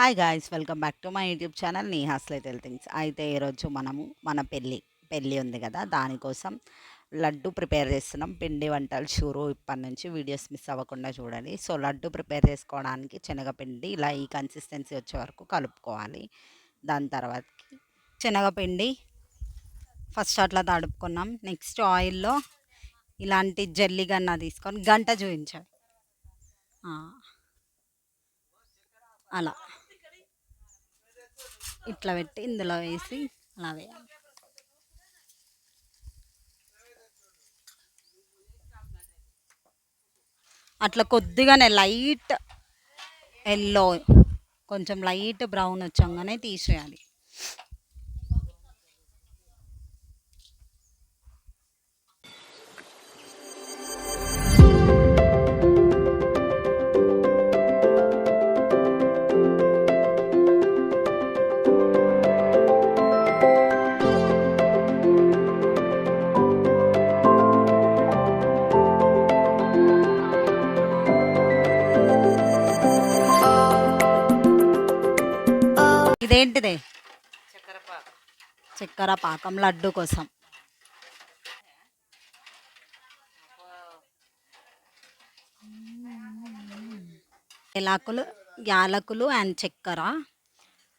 Hi guys, welcome back to my YouTube channel Neeha's little things. అయితే ఈరోజు మనము మన పెళ్ళి ఉంది కదా, దానికోసం లడ్డు ప్రిపేర్ చేస్తున్నాం. పిండి వంటలు షురూ ఇప్పటి నుంచి వీడియోస్ మిస్ అవ్వకుండా చూడండి. సో లడ్డు ప్రిపేర్ చేసుకోవడానికి శనగపిండి ఇలా ఈ కన్సిస్టెన్సీ వచ్చే వరకు కలుపుకోవాలి. దాని తర్వాతకి శనగపిండి ఫస్ట్ అట్లా తడుపుకున్నాం. నెక్స్ట్ ఆయిల్లో ఇలాంటి జల్లిగన్న తీసుకొని గంట చూపించాలి. అలా ఇట్లా పెట్టి ఇందులో వేసి అలా వేయాలి. అట్లా కొద్దిగానే లైట్ ఎల్లో, కొంచెం లైట్ బ్రౌన్ వచ్చంగానే తీసేయాలి. ఇదేంటిదే? చక్కెర పాకం లడ్డు కోసం. యాలకులు అండ్ చక్కెర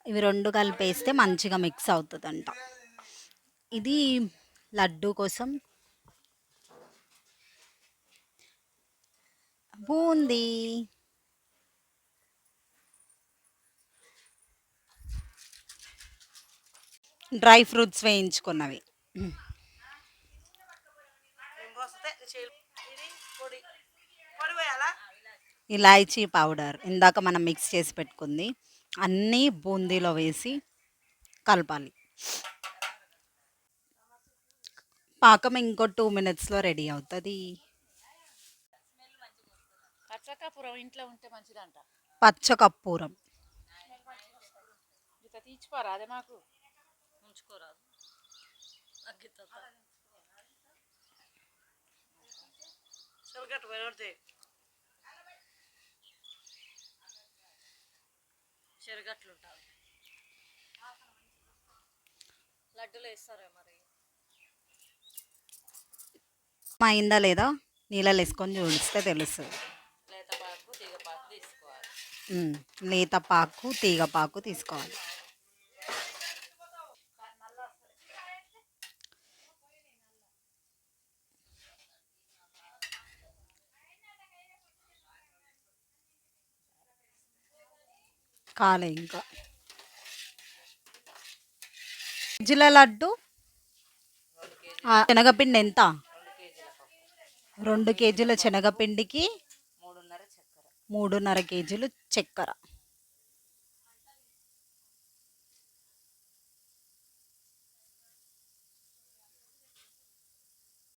ఇవి రెండు కలిపేస్తే మంచిగా మిక్స్ అవుతుందంట. ఇది లడ్డు కోసం బూందీ. డ్రై ఫ్రూట్స్ వేయించుకున్నవి, ఇలాయచీ పౌడర్ ఇందాక మనం మిక్స్ చేసి పెట్టుకుంది అన్నీ బూందీలో వేసి కలపాలి. పాకం ఇంకో 2 minutesలో రెడీ అవుతుంది. పచ్చకర్పూరం లడ్డులు వేస్తారా మరి? అయిందా లేదా నీళ్ళలో వేసుకొని చూడిస్తే తెలుస్తుంది. లేతపాకు తీగపాకు తీసుకోవాలి. కాలే ఇంకా కేజీల లడ్డు శనగపిండి ఎంత? 2 కేజీల శనగపిండికి 3.5 కేజీలు చక్కెర.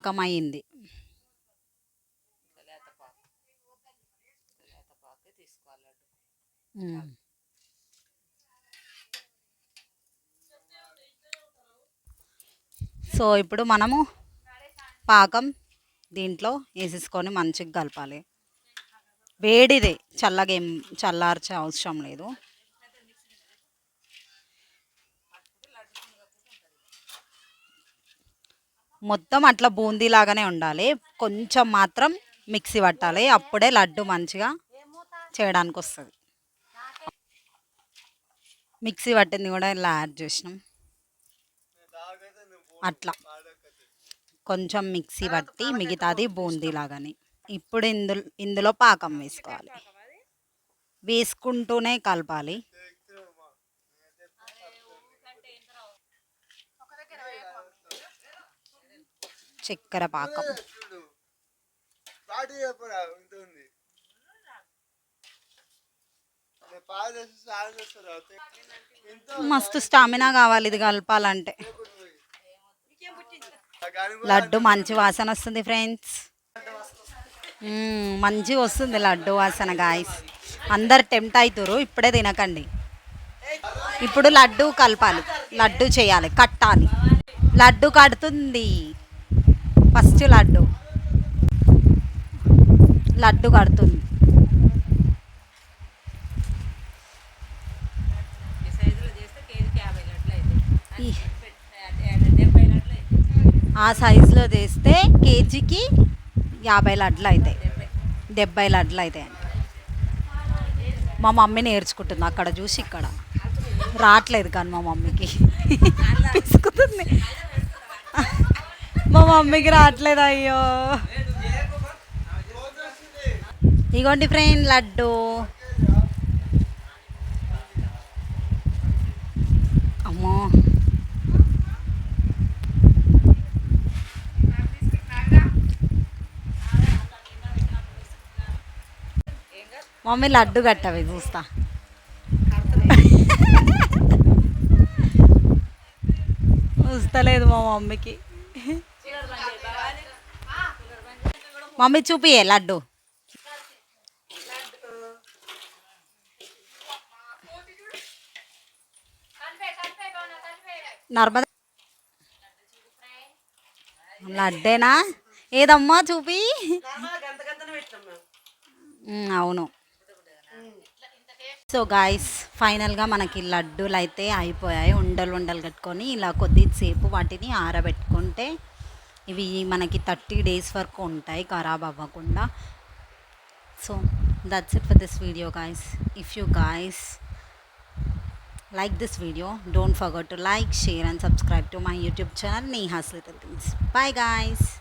కమైంది. సో ఇప్పుడు మనము పాకం దీంట్లో వేసేసుకొని మంచిగా కలపాలి. వేడిదే, చల్లగా ఏం చల్లార్చే అవసరం లేదు. మొత్తం అట్లా బూందీ లాగానే ఉండాలి. కొంచెం మాత్రం మిక్సీ పట్టాలి, అప్పుడే లడ్డు మంచిగా చేయడానికి వస్తుంది. మిక్సీ పట్టింది కూడా ఇలా యాడ్ చేసినాం. అట్లా కొంచెం మిక్సీ పట్టి మిగతాది బూందీ లాగానే. ఇప్పుడు ఇందులో పాకం వేసుకోవాలి. వేసుకుంటూనే కలపాలి. చక్కెర పాకం మస్తు స్టామినా కావాలి ఇది కలపాలంటే. లడ్డు మంచి వాసన వస్తుంది ఫ్రెండ్స్, మంచిగా వస్తుంది లడ్డు వాసన. గాయస్ అందరు టెంప్ట్ అవుతారు, ఇప్పుడే తినకండి. ఇప్పుడు లడ్డు కలపాలి, లడ్డు చేయాలి, కట్టాలి. లడ్డు కడుతుంది ఫస్ట్, లడ్డు కడుతుంది. ఆ సైజులో చేస్తే కేజీకి 50 లడ్లు అవుతాయి, 70 లడ్లు అవుతాయి. మా మమ్మీ నేర్చుకుంటుంది అక్కడ చూసి ఇక్కడ రావట్లేదు కానీ మా మమ్మీకి పిసుకుతుంది. మా మమ్మీకి రావట్లేదు అయ్యో. ఇగోండి ఫ్రెండ్ లడ్డు. అమ్మో మమ్మీ లడ్డు కట్టవి చూస్తా. చూస్తలేదు మా మమ్మీకి. మమ్మీ చూపియే లడ్డు. నర్మదా లడ్డేనా? ఏదమ్మా చూపి. అవును. సో గాయస్ ఫైనల్గా మనకి లడ్డూలు అయితే అయిపోయాయి. ఉండలు ఉండలు కట్టుకొని ఇలా కొద్దిసేపు వాటిని ఆరబెట్టుకుంటే ఇవి మనకి 30 days వరకు ఉంటాయి ఖరాబ్ అవ్వకుండా. So that's it for this video guys. If you guys like this video, don't forget to like, share and subscribe to my YouTube channel Neha's Little Things. Bye guys.